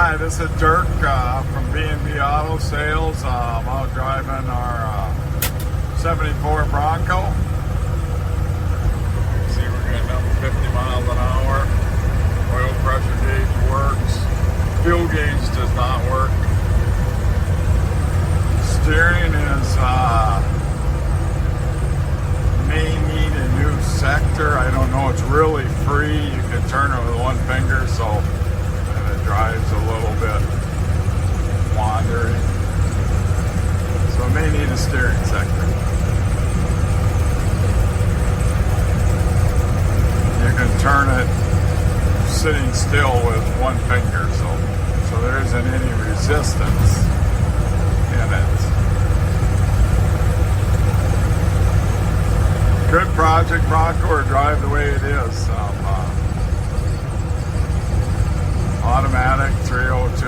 Hi, this is Dirk from B&B Auto Sales. I'm out driving our 74 Bronco. See, we're getting up 50 miles an hour. Oil pressure gauge works. Fuel gauge does not work. Steering is may need a new sector. I don't know. It's really free. You can turn it with one finger, so and it drives a little bit wandering. So it may need a steering sector. You can turn it sitting still with one finger, so there isn't any resistance in it. Good project, Bronco, or drive the way it is. Automatic 302.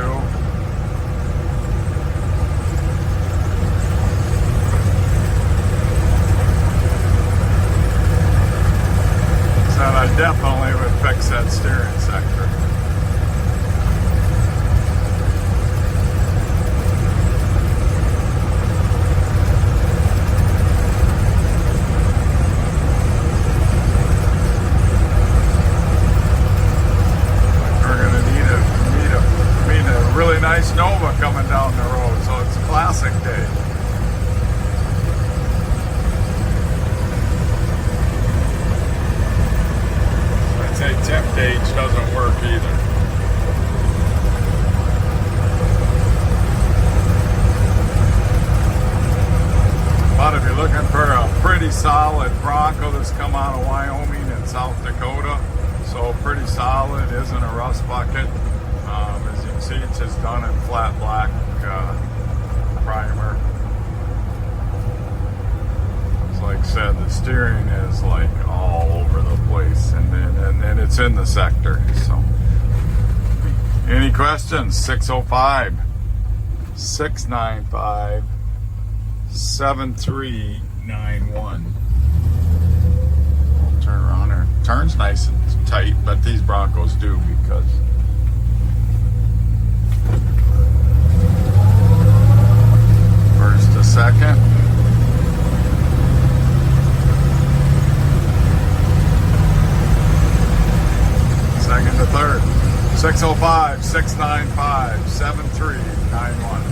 Said I definitely would fix that steering sector. Nice Nova coming down the road, so it's a classic day. I'd say temp gauge doesn't work either. But if you're looking for a pretty solid Bronco that's come out of Wyoming and South Dakota, so pretty solid, isn't a rust bucket. As you can see, it's just done in flat black primer. So like I said, the steering is like all over the place, and then it's in the sector. So, any questions? 605-695-7391. We'll turn around here. Turns nice and tight, but these Broncos do because first to second. Second to third. 605-695-7391.